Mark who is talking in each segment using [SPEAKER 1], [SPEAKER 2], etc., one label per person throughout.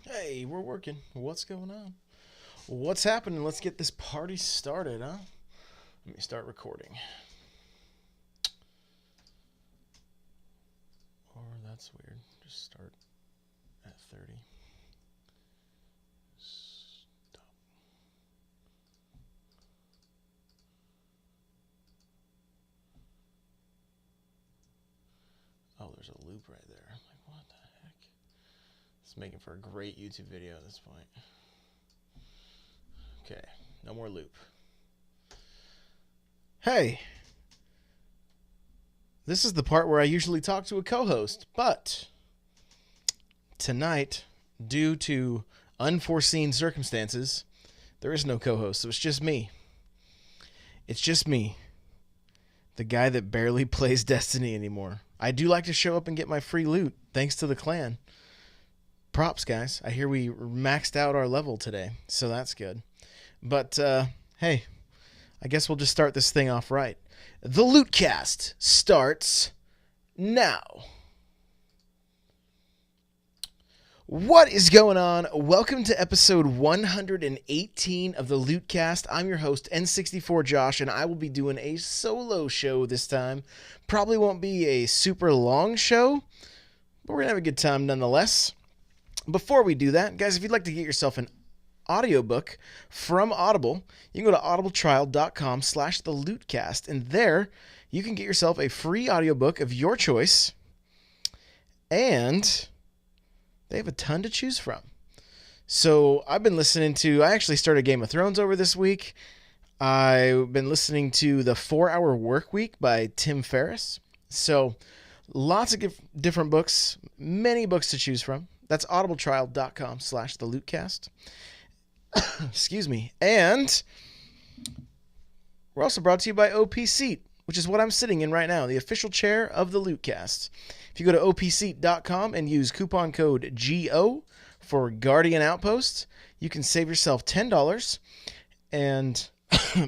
[SPEAKER 1] Hey, we're working. What's going on? What's happening? Let's get this party started, huh? Let me start recording. Or that's weird. Just start at 30. Stop. Oh, there's a loop right there. Like, what the heck? It's making for a great YouTube video at this point. Okay, no more loop. Hey, this is the part where I usually talk to a co-host, but tonight, due to unforeseen circumstances, there is no co-host, so it's just me. It's just me, the guy that barely plays Destiny anymore. I do like to show up and get my free loot, thanks to the clan. Props, guys. I hear we maxed out our level today, so that's good. But, hey, I guess we'll just start this thing off right. The Lootcast starts now. What is going on? Welcome to episode 118 of the Lootcast. I'm your host, N64 Josh, and I will be doing a solo show this time. Probably won't be a super long show, but we're going to have a good time nonetheless. Before we do that, guys, if you'd like to get yourself an audiobook from Audible, you can go to audibletrial.com/thelootcast, and there you can get yourself a free audiobook of your choice, and they have a ton to choose from. So I've been listening to, I actually started Game of Thrones over this week. I've been listening to The 4-Hour Workweek by Tim Ferriss. So lots of different books, many books to choose from. That's audibletrial.com/thelootcast. Excuse me. And we're also brought to you by OP Seat, which is what I'm sitting in right now, the official chair of the Lootcast. If you go to opseat.com and use coupon code GO for Guardian Outpost, you can save yourself $10 and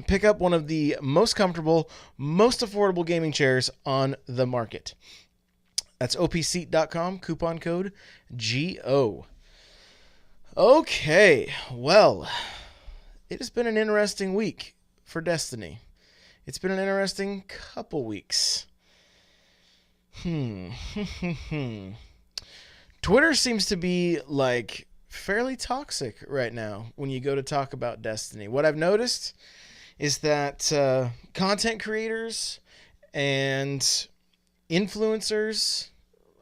[SPEAKER 1] pick up one of the most comfortable, most affordable gaming chairs on the market. That's opseat.com, coupon code GO. Okay, well, it has been an interesting week for Destiny. It's been an interesting couple weeks. Twitter seems to be, like, fairly toxic right now when you go to talk about Destiny. What I've noticed is that content creators and influencers,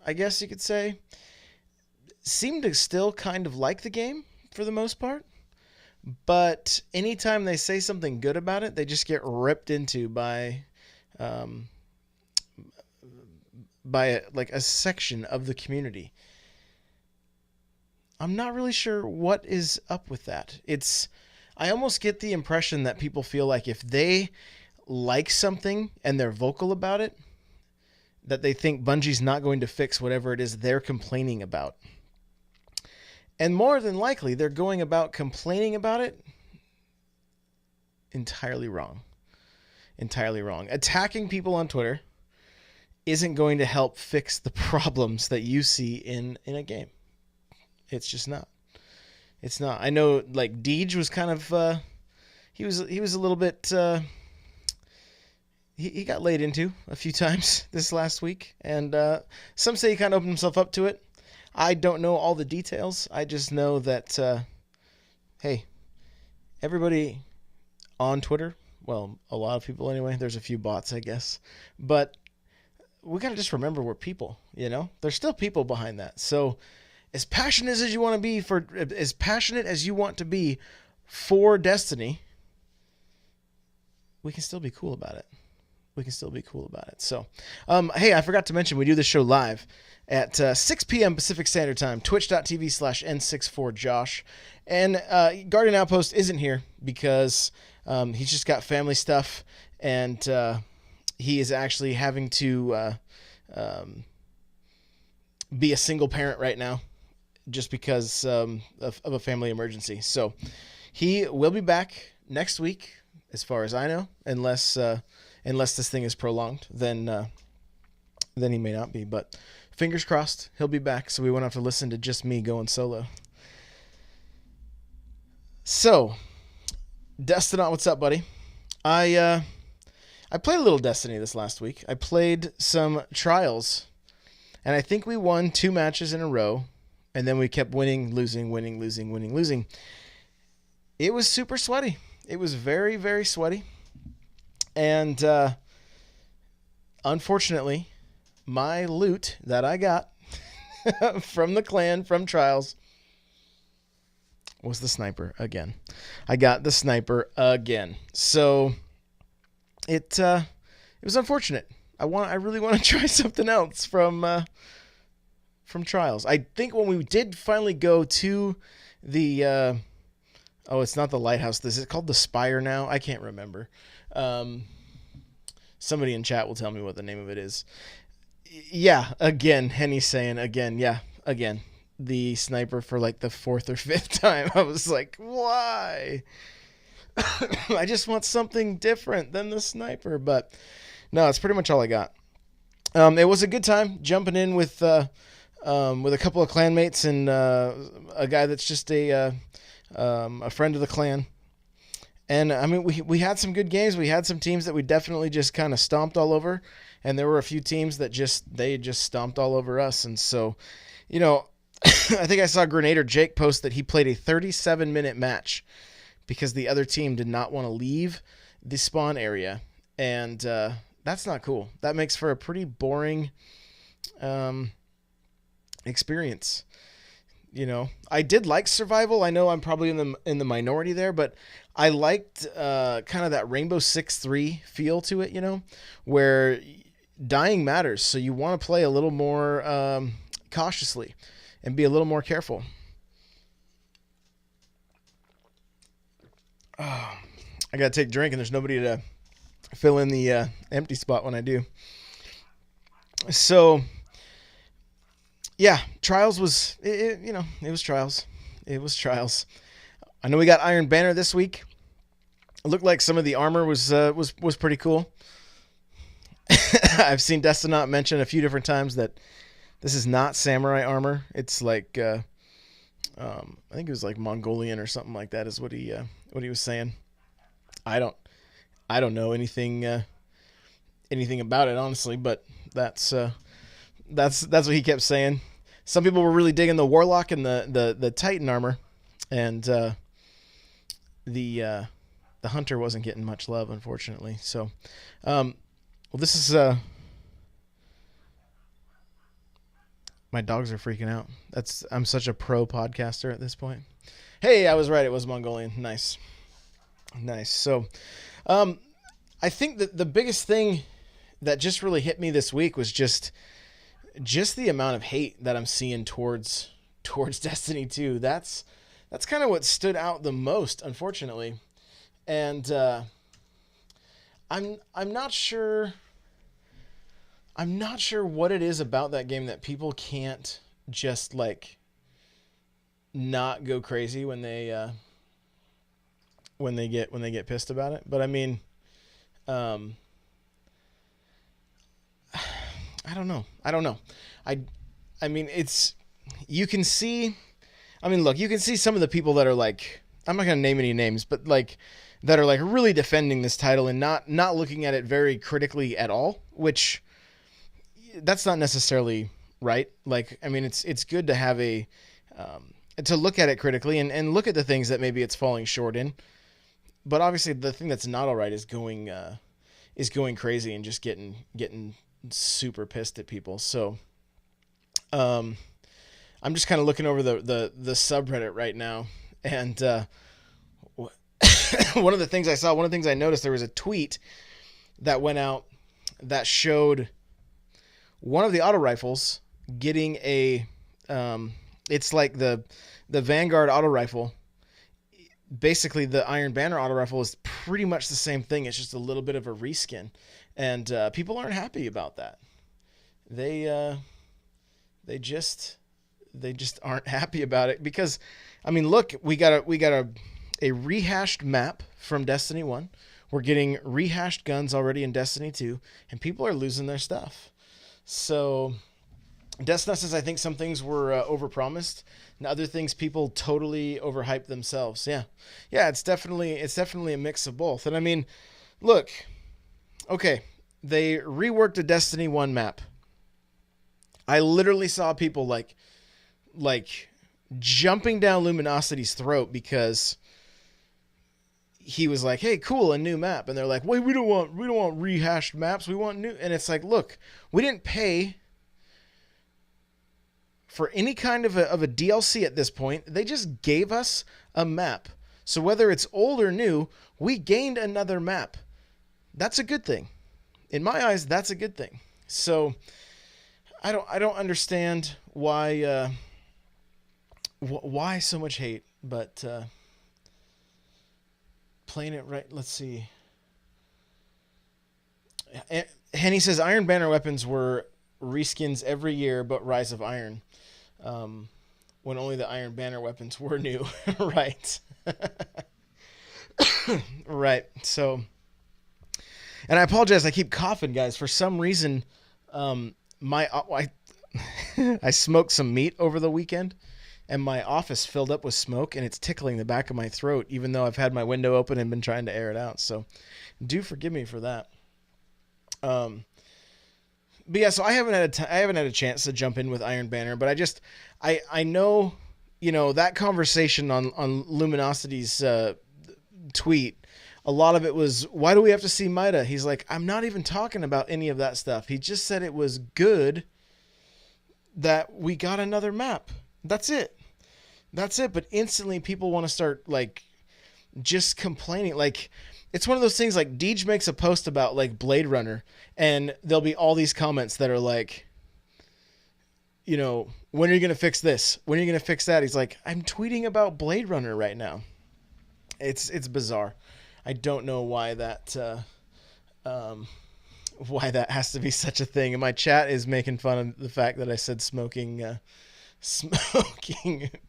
[SPEAKER 1] I guess you could say, seem to still kind of like the game for the most part. But anytime they say something good about it, they just get ripped into by a section of the community. I'm not really sure what is up with that. I almost get the impression that people feel like if they like something and they're vocal about it, that they think Bungie's not going to fix whatever it is they're complaining about. And more than likely, they're going about complaining about it entirely wrong. Entirely wrong. Attacking people on Twitter isn't going to help fix the problems that you see in a game. It's just not. It's not. I know, like, Deej was kind of, he was a little bit, he got laid into a few times this last week, and some say he kind of opened himself up to it. I don't know all the details. I just know that, hey, everybody on Twitter, well, a lot of people anyway, there's a few bots, I guess, but we got to just remember we're people, you know? There's still people behind that. So as passionate as you want to be for Destiny, we can still be cool about it. So, hey, I forgot to mention we do this show live at 6 p.m. Pacific Standard Time, twitch.tv/N64Josh. And Guardian Outpost isn't here because he's just got family stuff, and he is actually having to be a single parent right now just because of a family emergency. So he will be back next week, as far as I know, unless this thing is prolonged, then he may not be. But fingers crossed, he'll be back, so we won't have to listen to just me going solo. So, Destinaut, what's up, buddy? I played a little Destiny this last week. I played some Trials, and I think we won 2 matches in a row, and then we kept winning, losing, winning, losing, winning, losing. It was super sweaty. It was very, very sweaty. And unfortunately, my loot that I got from the clan, from Trials, was the sniper again. I got the sniper again. So it was unfortunate. I really want to try something else from Trials. I think when we did finally go to the it's not the lighthouse. This is called the Spire now. I can't remember. Somebody in chat will tell me what the name of it is. Yeah, again, Henny's saying again. Yeah, again. The sniper for like the 4th or 5th time. I was like, why? I just want something different than the sniper. But no, it's pretty much all I got. It was a good time jumping in with a couple of clanmates and a guy that's just a friend of the clan. And I mean, we had some good games. We had some teams that we definitely just kind of stomped all over, and there were a few teams that just stomped all over us. And so, I think I saw Grenader Jake post that he played a 37-minute match because the other team did not want to leave the spawn area, and that's not cool. That makes for a pretty boring experience. I did like survival. I know I'm probably in the minority there, but I liked kind of that Rainbow Six 3 feel to it, where dying matters. So you want to play a little more cautiously and be a little more careful. Oh, I got to take a drink, and there's nobody to fill in the empty spot when I do. So, yeah, Trials was, it was Trials. It was Trials. I know we got Iron Banner this week. It looked like some of the armor was pretty cool. I've seen Destinaut mention a few different times that this is not samurai armor. It's like I think it was like Mongolian or something like that is what he was saying. I don't know anything about it, honestly, but that's what he kept saying. Some people were really digging the Warlock and the Titan armor, and the Hunter wasn't getting much love, unfortunately. So, this is my dogs are freaking out. I'm such a pro podcaster at this point. Hey, I was right. It was Mongolian. Nice. So, I think that the biggest thing that just really hit me this week was just the amount of hate that I'm seeing towards Destiny 2. That's kind of what stood out the most, unfortunately. And I'm not sure what it is about that game that people can't just like not go crazy when they get pissed about it. But I mean, I don't know. I mean, you can see some of the people that are like, I'm not going to name any names, but like that are like really defending this title and not looking at it very critically at all, which that's not necessarily right. Like, I mean, it's good to have to look at it critically and look at the things that maybe it's falling short in. But obviously the thing that's not all right is going crazy and just getting super pissed at people. So, I'm just kind of looking over the subreddit right now, and one of the things I noticed, there was a tweet that went out that showed one of the auto rifles getting it's like the Vanguard auto rifle. Basically, the Iron Banner auto rifle is pretty much the same thing. It's just a little bit of a reskin, and people aren't happy about that. They just aren't happy about it because, I mean, look, we got a rehashed map from Destiny 1. We're getting rehashed guns already in Destiny 2, and people are losing their stuff. So Destinat says, I think some things were overpromised, and other things people totally overhyped themselves. Yeah, yeah, it's definitely a mix of both. And I mean, look, okay, they reworked a Destiny 1 map. I literally saw people like jumping down Luminosity's throat because he was like, "Hey, cool, a new map," and they're like, "Wait, we don't want rehashed maps. We want new." And it's like, look, we didn't pay for any kind of a DLC at this point. They just gave us a map. So whether it's old or new, we gained another map. That's a good thing. In my eyes, that's a good thing. So I don't understand why so much hate, but playing it right. Let's see. Henny says Iron Banner weapons were reskins every year, but Rise of Iron, when only the Iron Banner weapons were new. Right. Right. So, and I apologize. I keep coughing, guys. For some reason, my I smoked some meat over the weekend, and my office filled up with smoke, and it's tickling the back of my throat, even though I've had my window open and been trying to air it out. So, do forgive me for that. But yeah, so I haven't had a chance to jump in with Iron Banner, but I know, that conversation on Luminosity's tweet. A lot of it was, why do we have to see Mida? He's like, I'm not even talking about any of that stuff. He just said it was good that we got another map. That's it. That's it. But instantly people want to start just complaining. It's one of those things, Deej makes a post about Blade Runner, and there'll be all these comments that are like, when are you going to fix this? When are you going to fix that? He's like, I'm tweeting about Blade Runner right now. It's bizarre. I don't know why that has to be such a thing. And my chat is making fun of the fact that I said smoking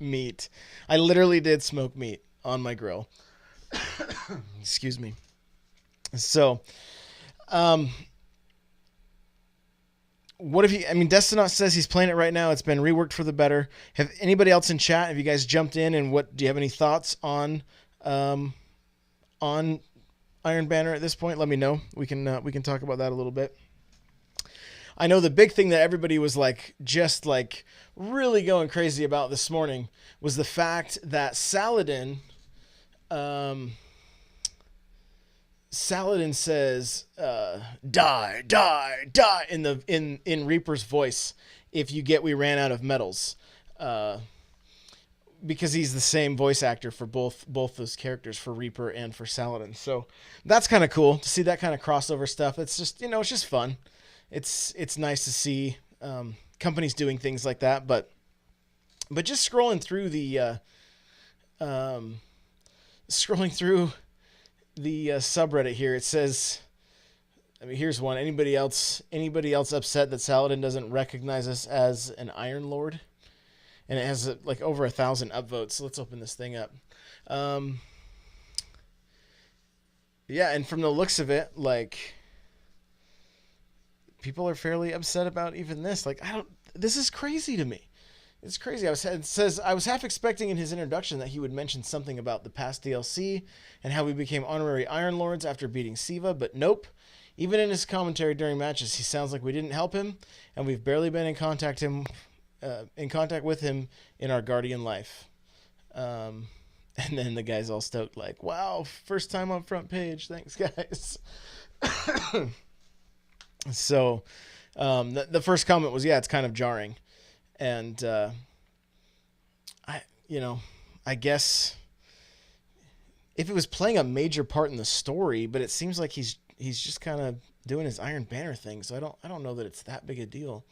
[SPEAKER 1] meat. I literally did smoke meat on my grill. Excuse me. So, what if Destinot says he's playing it right now. It's been reworked for the better. Have anybody else in chat? Have you guys jumped in, and do you have any thoughts on Iron Banner at this point? Let me know. We can talk about that a little bit. I know the big thing that everybody was really going crazy about this morning was the fact that Saladin says die in Reaper's voice if you get we ran out of metals, because he's the same voice actor for both those characters, for Reaper and for Saladin. So that's kind of cool to see that kind of crossover stuff. It's just, it's just fun. It's nice to see companies doing things like that. But just scrolling through the subreddit here, it says, here's one. Anybody else upset that Saladin doesn't recognize us as an Iron Lord? And it has over 1,000 upvotes. So let's open this thing up. Yeah, and from the looks of it, people are fairly upset about even this. This is crazy to me. It's crazy. It says, I was half expecting in his introduction that he would mention something about the past DLC and how we became honorary Iron Lords after beating Siva, but nope. Even in his commentary during matches, he sounds like we didn't help him, and we've barely been in contact with him in our Guardian life. And then the guy's all stoked, wow, first time on front page. Thanks, guys. So the first comment was, yeah, it's kind of jarring. And I guess if it was playing a major part in the story, but it seems like he's just kind of doing his Iron Banner thing, so I don't know that it's that big a deal.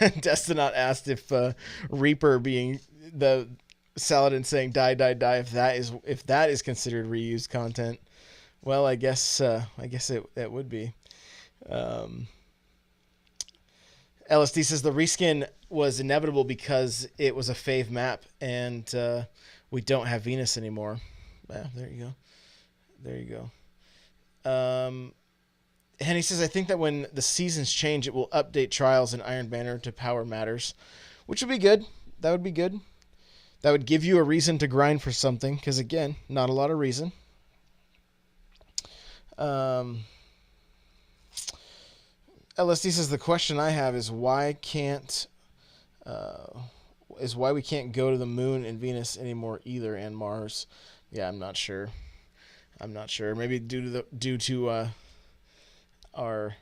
[SPEAKER 1] Destinot asked if Reaper being the Saladin saying die die die, if that is considered reused content. Well, I guess it would be. LSD says the reskin was inevitable because it was a fave map, and we don't have Venus anymore. Yeah, there you go. And he says, I think that when the seasons change, it will update Trials and Iron Banner to Power Matters, which would be good. That would be good. That would give you a reason to grind for something, because, again, not a lot of reason. LSD says, the question I have is why we can't go to the moon and Venus anymore either, and Mars. Yeah, I'm not sure. Maybe due to our...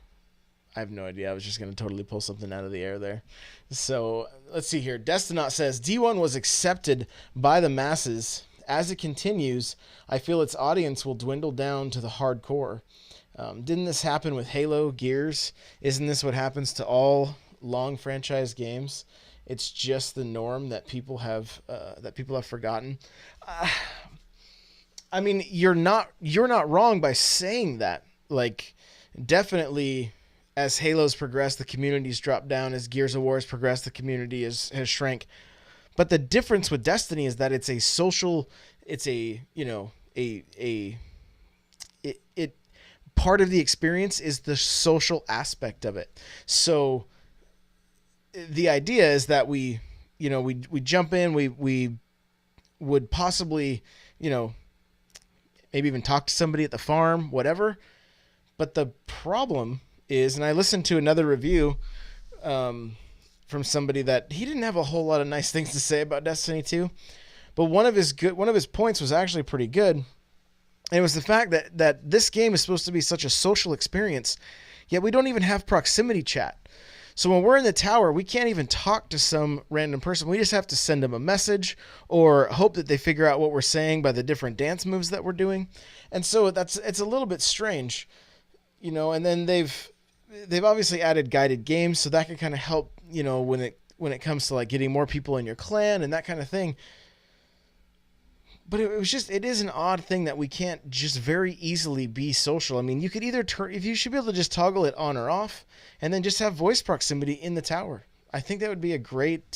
[SPEAKER 1] I have no idea. I was just going to totally pull something out of the air there. So, let's see here. Destinaut says, D1 was accepted by the masses. As it continues, I feel its audience will dwindle down to the hardcore. Didn't this happen with Halo, Gears? Isn't this what happens to all long franchise games? It's just the norm that people have forgotten. I mean, you're not wrong by saying that. Like, definitely, as Halo's progressed, the community's dropped down. As Gears of War has progressed, the community has shrank. But the difference with Destiny is that it's a social. It's part of the experience is the social aspect of it. So the idea is that we jump in, we would possibly, maybe even talk to somebody at the farm, whatever. But the problem is, and I listened to another review from somebody that he didn't have a whole lot of nice things to say about Destiny 2, but one of his points was actually pretty good. And it was the fact that this game is supposed to be such a social experience, yet we don't even have proximity chat. So when we're in the tower, we can't even talk to some random person. We just have to send them a message or hope that they figure out what we're saying by the different dance moves that we're doing. And so it's a little bit strange, and then they've obviously added guided games, so that can kind of help, when it comes to like getting more people in your clan and that kind of thing. But it is an odd thing that we can't just very easily be social. I mean, you could either you should be able to just toggle it on or off, and then just have voice proximity in the tower. I think that would be a great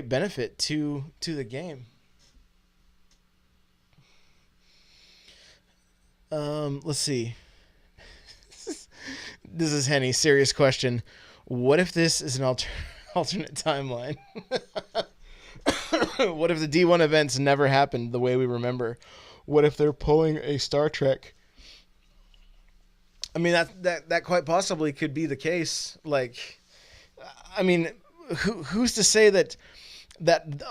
[SPEAKER 1] benefit to the game. Let's see. This is Henny. Serious question. What if this is an alternate timeline? What if the D1 events never happened the way we remember? What if they're pulling a Star Trek? I mean, that quite possibly could be the case. Like, I mean, who's to say that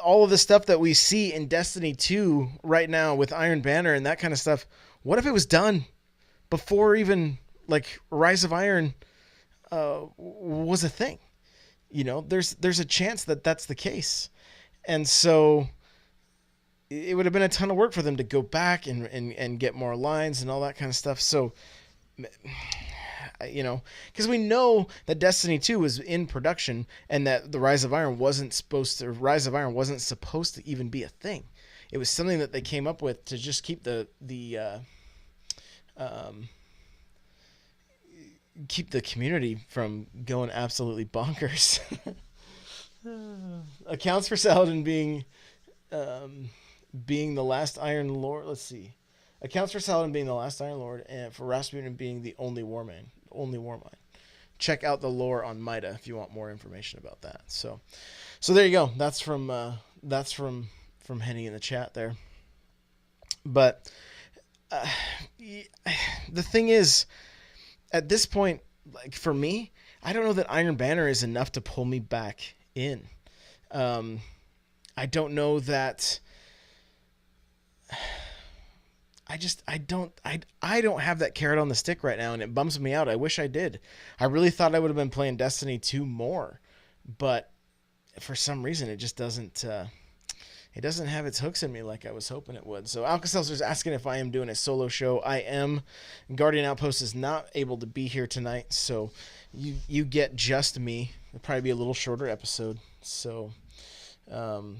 [SPEAKER 1] all of the stuff that we see in Destiny 2 right now with Iron Banner and that kind of stuff, what if it was done before even like Rise of Iron was a thing? There's a chance that that's the case. And so it would have been a ton of work for them to go back and get more lines and all that kind of stuff. So, because we know that Destiny 2 was in production and that the Rise of Iron wasn't supposed to even be a thing. It was something that they came up with to just keep the community from going absolutely bonkers. Accounts for Saladin being the last Iron Lord. Let's see. Accounts for Saladin being the last Iron Lord, and for Rasputin being the only Warmind. Check out the lore on Mida if you want more information about that. So there you go. That's from Henny in the chat there. But the thing is, at this point, like for me, I don't know that Iron Banner is enough to pull me back in. I don't know that. I don't have that carrot on the stick right now, and it bums me out. I wish I did. I really thought I would have been playing Destiny 2 more, but for some reason it just doesn't. It doesn't have its hooks in me like I was hoping it would. So Alka-Seltzer's asking if I am doing a solo show. I am. Guardian Outpost is not able to be here tonight, so you get just me. It'll probably be a little shorter episode. So, LSD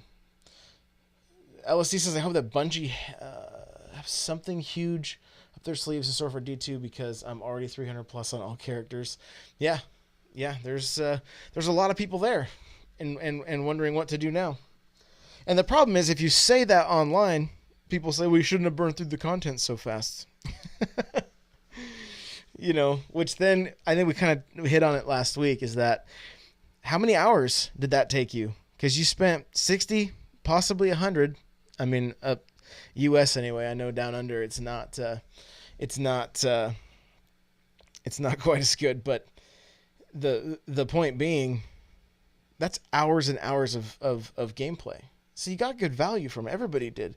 [SPEAKER 1] says, I hope that Bungie have something huge up their sleeves in store for D2 because I'm already 300 plus on all characters. Yeah. There's a lot of people there and wondering what to do now. And the problem is, if you say that online, people say, well, you shouldn't have burned through the content so fast. which then I think we kind of hit on it last week, is that how many hours did that take you? Because you spent 60, possibly 100. I mean, U.S. anyway. I know down under it's not it's not it's not quite as good. But the point being, that's hours and hours of gameplay. So you got good value from it. Everybody did.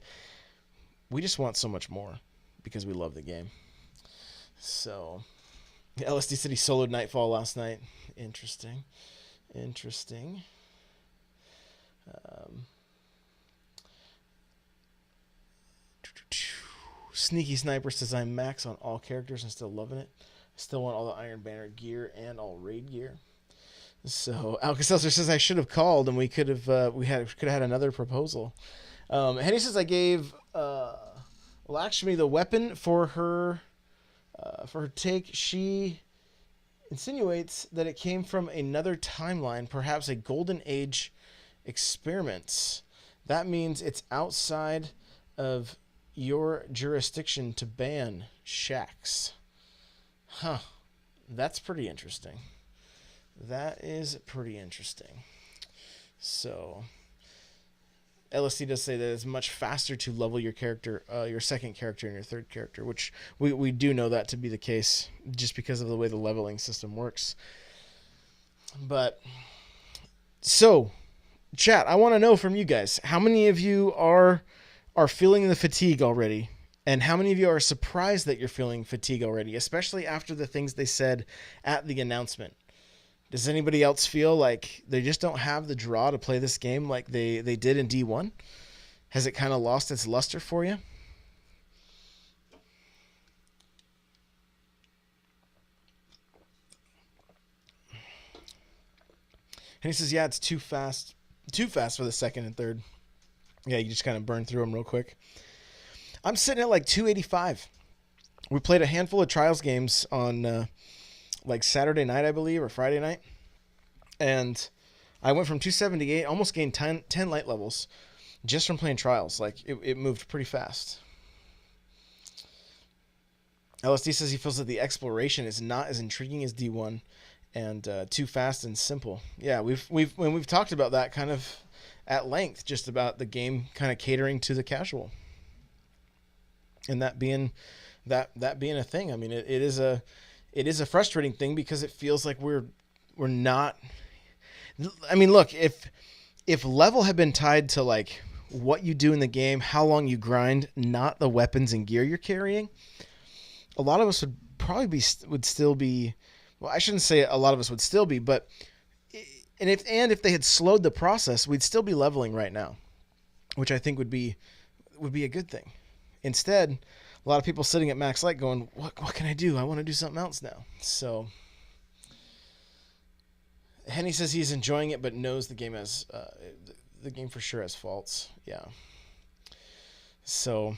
[SPEAKER 1] We just want so much more because we love the game. So, LSD said he soloed Nightfall last night. Interesting. Sneaky Sniper says I'm max on all characters and still loving it. I still want all the Iron Banner gear and all raid gear. So Alka-Seltzer says I should have called and we could have had another proposal. Henny says I gave Lakshmi the weapon for her take. She insinuates that it came from another timeline, perhaps a Golden Age experiment. That means it's outside of your jurisdiction to ban shacks. Huh. That's pretty interesting. That is pretty interesting. So, LSD does say that it's much faster to level your character, your second character and your third character, which we do know that to be the case just because of the way the leveling system works. But, so, chat, I want to know from you guys, how many of you are feeling the fatigue already? And how many of you are surprised that you're feeling fatigue already, especially after the things they said at the announcement? Does anybody else feel like they just don't have the draw to play this game like they did in D1? Has it kind of lost its luster for you? And he says, yeah, it's too fast for the second and third. Yeah, you just kind of burn through them real quick. I'm sitting at like 285. We played a handful of Trials games on like Saturday night, I believe, or Friday night. And I went from 278, almost gained 10 light levels just from playing Trials. Like, it moved pretty fast. LSD says he feels that the exploration is not as intriguing as D1 and too fast and simple. Yeah, we've talked about that kind of at length, just about the game kind of catering to the casual. And that being a thing. I mean, it is a frustrating thing because it feels like we're not. I mean, look, if level had been tied to like what you do in the game, how long you grind, not the weapons and gear you're carrying, a lot of us would probably would still be. Well, I shouldn't say a lot of us would still be, but if they had slowed the process, we'd still be leveling right now, which I think would be a good thing. Instead, a lot of people sitting at max light going, what can I do? I want to do something else now. So, Henny says he's enjoying it, but knows the game has the game for sure has faults. Yeah. So,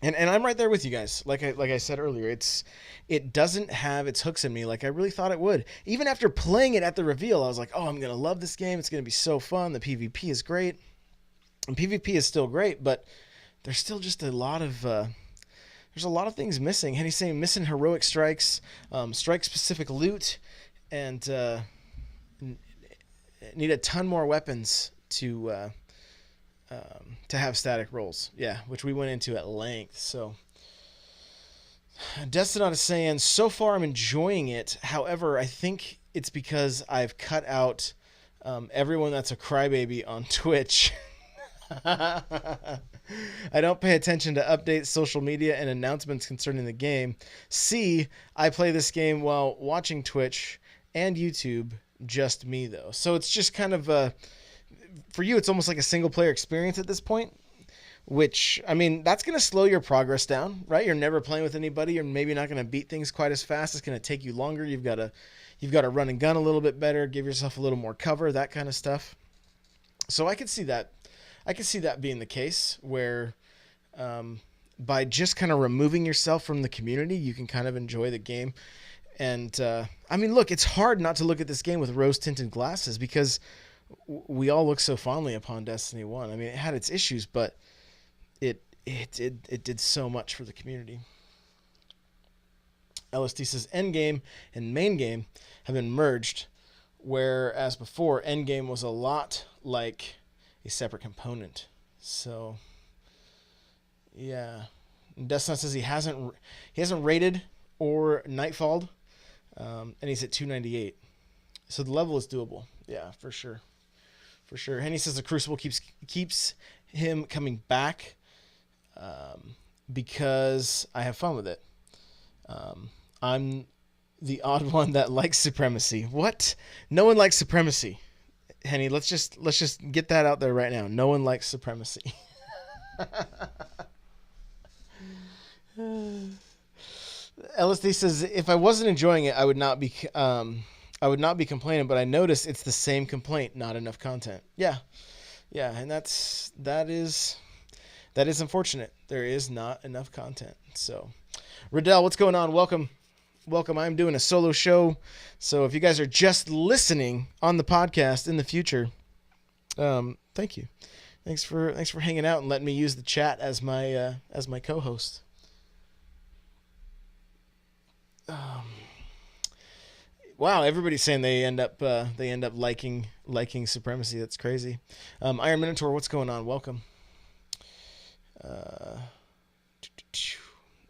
[SPEAKER 1] and I'm right there with you guys. Like I said earlier, it doesn't have its hooks in me like I really thought it would. Even after playing it at the reveal, I was like, oh, I'm gonna love this game. It's gonna be so fun. The PvP is great, and PvP is still great, but there's still just a lot of there's a lot of things missing. And he's saying missing heroic strikes, strike specific loot, and need a ton more weapons to have static rolls. Yeah, which we went into at length. So Destinot is saying so far I'm enjoying it. However, I think it's because I've cut out everyone that's a crybaby on Twitch. I don't pay attention to updates, social media, and announcements concerning the game. C, I play this game while watching Twitch and YouTube, just me, though. So it's just kind of, for you, it's almost like a single-player experience at this point, which, I mean, that's going to slow your progress down, right? You're never playing with anybody. You're maybe not going to beat things quite as fast. It's going to take you longer. You've got to run and gun a little bit better, give yourself a little more cover, that kind of stuff. So I could see that. I can see that being the case where by just kind of removing yourself from the community, you can kind of enjoy the game. And I mean, look, it's hard not to look at this game with rose-tinted glasses because we all look so fondly upon Destiny 1. I mean, it had its issues, but it did so much for the community. LSD says endgame and main game have been merged, whereas before endgame was a lot like a separate component. So yeah, Destin says he hasn't rated or nightfalled, and he's at 298. So the level is doable. Yeah, for sure. For sure. Henny says the Crucible keeps him coming back because I have fun with it. I'm the odd one that likes Supremacy. What? No one likes Supremacy. Henny, let's just get that out there right now. No one likes Supremacy. LSD says if I wasn't enjoying it, I would not be complaining, but I noticed it's the same complaint, not enough content. Yeah, and that is unfortunate. There is not enough content. So, Riddell, what's going on? Welcome. I'm doing a solo show, so if you guys are just listening on the podcast in the future, thank you. Thanks for hanging out and letting me use the chat as my co-host. Wow, everybody's saying they end up liking Supremacy. That's crazy. Iron Minotaur, what's going on? Welcome.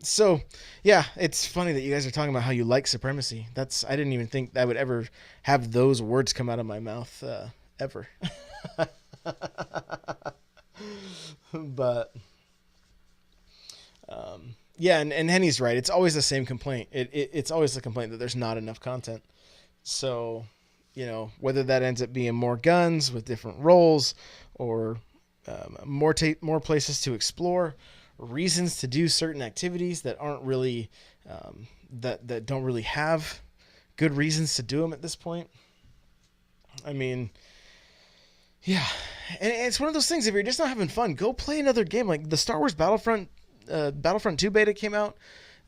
[SPEAKER 1] So, yeah, it's funny that you guys are talking about how you like Supremacy. I didn't even think I would ever have those words come out of my mouth ever. But yeah, and Henny's right. It's always the same complaint. It's always the complaint that there's not enough content. So, whether that ends up being more guns with different roles, or more places to explore, reasons to do certain activities that aren't really that don't really have good reasons to do them at this point. I mean, yeah, and it's one of those things. If you're just not having fun, go play another game. Like the Star Wars Battlefront 2 beta came out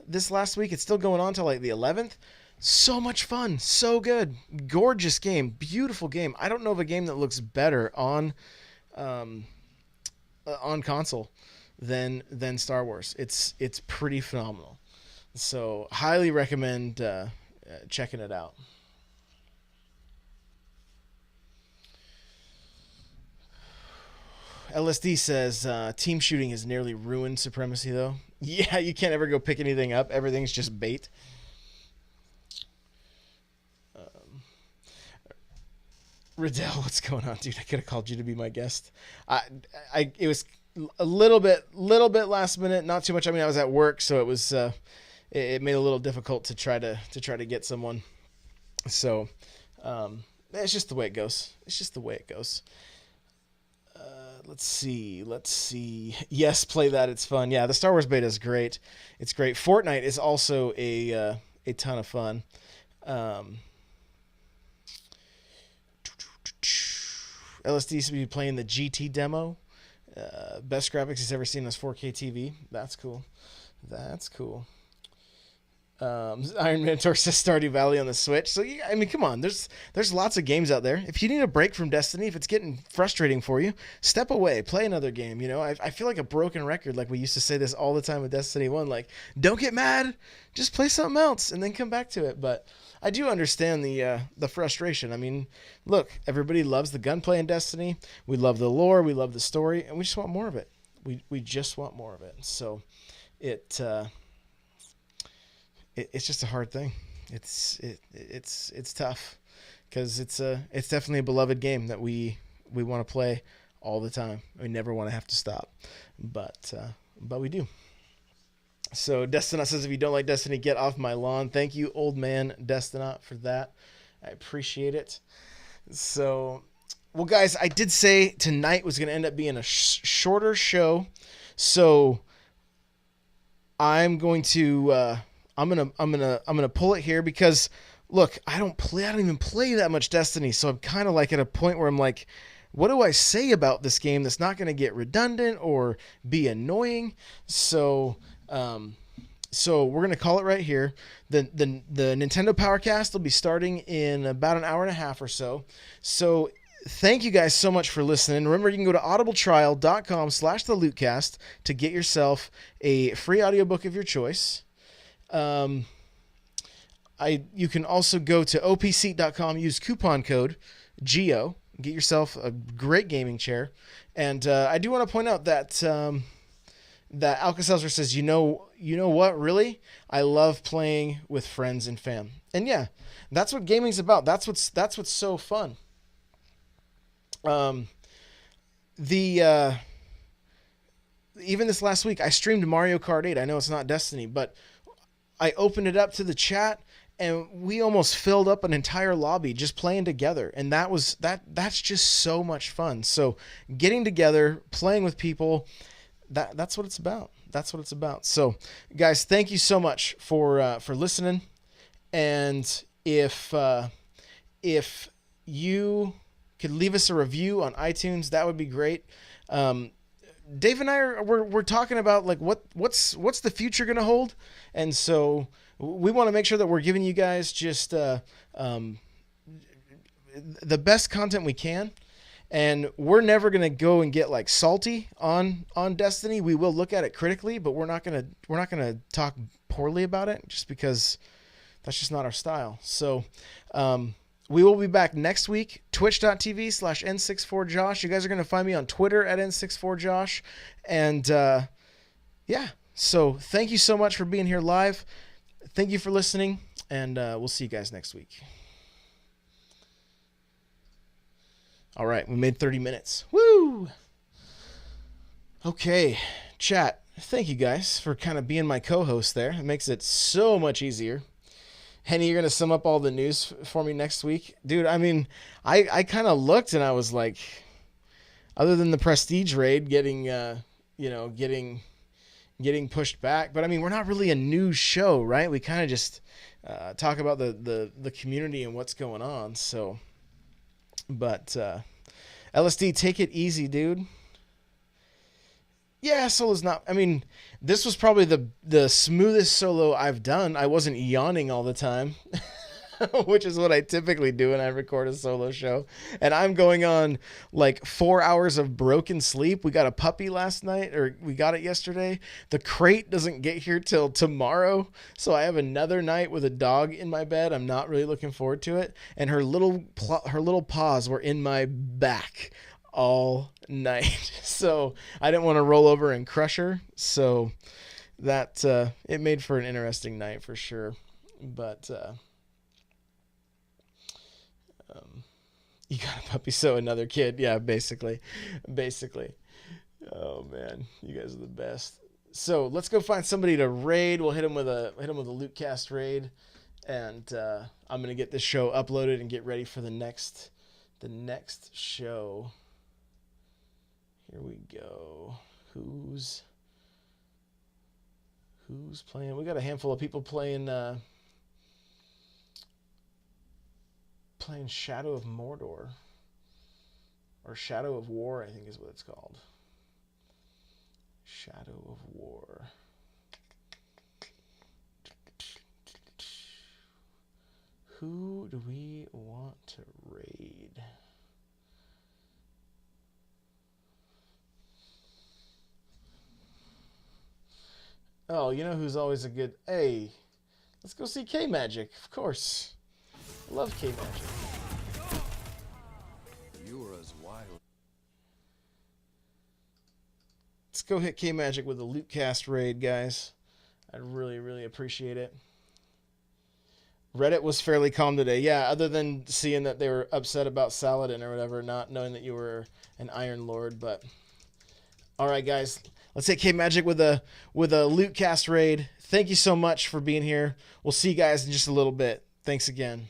[SPEAKER 1] this last week. It's still going on till like the 11th. So much fun, so good, gorgeous game, beautiful game. I don't know of a game that looks better on console than Star Wars. It's pretty phenomenal. So highly recommend checking it out. LSD says team shooting has nearly ruined Supremacy though. Yeah, you can't ever go pick anything up. Everything's just bait. Riddell, what's going on, dude? I could have called you to be my guest. It was a little bit last minute, not too much. I mean, I was at work, so it was it made it a little difficult to try to get someone. So it's just the way it goes. Let's see. Yes, play that. It's fun. Yeah, the Star Wars beta is great. It's great. Fortnite is also a ton of fun. LSD used to be playing the GT demo. Best graphics he's ever seen was 4K TV. That's cool. Iron Minotaur says Stardew Valley on the Switch. So, yeah, I mean, come on. There's lots of games out there. If you need a break from Destiny, if it's getting frustrating for you, step away. Play another game. I feel like a broken record. Like we used to say this all the time with Destiny 1. Like, don't get mad. Just play something else and then come back to it. But I do understand the frustration. I mean, look, everybody loves the gunplay in Destiny. We love the lore. We love the story. And we just want more of it. We just want more of it. So it's just a hard thing. It's tough because it's definitely a beloved game that we want to play all the time. We never want to have to stop, but we do. So Destinot says, if you don't like Destiny, get off my lawn. Thank you, old man Destinot, for that. I appreciate it. So, well, guys, I did say tonight was going to end up being a shorter show. So I'm going to I'm gonna pull it here because look, I don't even play that much Destiny, so I'm kind of like at a point where I'm like, what do I say about this game that's not going to get redundant or be annoying? So we're gonna call it right here. The Nintendo Powercast will be starting in about an hour and a half or so. So thank you guys so much for listening. Remember, you can go to audibletrial.com/thelootcast to get yourself a free audiobook of your choice. You can also go to opseat.com, use coupon code GEO, get yourself a great gaming chair. And I do want to point out that that Alka-Seltzer says, you know what, really? I love playing with friends and fam. And yeah, that's what gaming's about. That's what's so fun. Even this last week, I streamed Mario Kart 8. I know it's not Destiny, but I opened it up to the chat, and we almost filled up an entire lobby just playing together. And that's just so much fun. So getting together, playing with people, that's what it's about. That's what it's about. So guys, thank you so much for listening. And if you could leave us a review on iTunes, that would be great. Dave and I we're talking about like what's the future going to hold, and so we want to make sure that we're giving you guys just the best content we can. And we're never going to go and get like salty on Destiny. We will look at it critically, but we're not going to talk poorly about it, just because that's just not our style. So we will be back next week, twitch.tv/N64Josh. You guys are going to find me on Twitter at N64Josh. And yeah, so thank you so much for being here live. Thank you for listening, and we'll see you guys next week. All right, we made 30 minutes. Woo! Okay, chat, thank you guys for kind of being my co-host there. It makes it so much easier. Henny, you're going to sum up all the news for me next week? Dude, I mean, I kind of looked and I was like, other than the Prestige raid getting pushed back, but I mean, we're not really a news show, right? We kind of just talk about the community and what's going on, so... But LSD, take it easy, dude. Yeah, solo's not... I mean, this was probably the smoothest solo I've done. I wasn't yawning all the time, which is what I typically do when I record a solo show. And I'm going on like 4 hours of broken sleep. We got a puppy last night, or we got it yesterday. The crate doesn't get here till tomorrow, so I have another night with a dog in my bed. I'm not really looking forward to it. And her little paws were in my back all night, so I didn't want to roll over and crush her. So that it made for an interesting night for sure. But you got a puppy, so another kid. Yeah, basically. Oh man, you guys are the best. So let's go find somebody to raid. We'll hit him with a Lootcast raid, and I'm gonna get this show uploaded and get ready for the next show. Here we go. Who's playing? We got a handful of people playing Shadow of Mordor, or Shadow of War, I think is what it's called. Shadow of War. Who do we want to raid? Oh, you know who's always a good... Hey, let's go see K-Magic, of course. I love K-Magic.
[SPEAKER 2] You're as wild.
[SPEAKER 1] Let's go hit K-Magic with a Lootcast raid, guys. I'd really, really appreciate it. Reddit was fairly calm today. Yeah, other than seeing that they were upset about Saladin or whatever, not knowing that you were an Iron Lord, but... Alright, guys. Let's hit K-Magic with a Lootcast raid. Thank you so much for being here. We'll see you guys in just a little bit. Thanks again.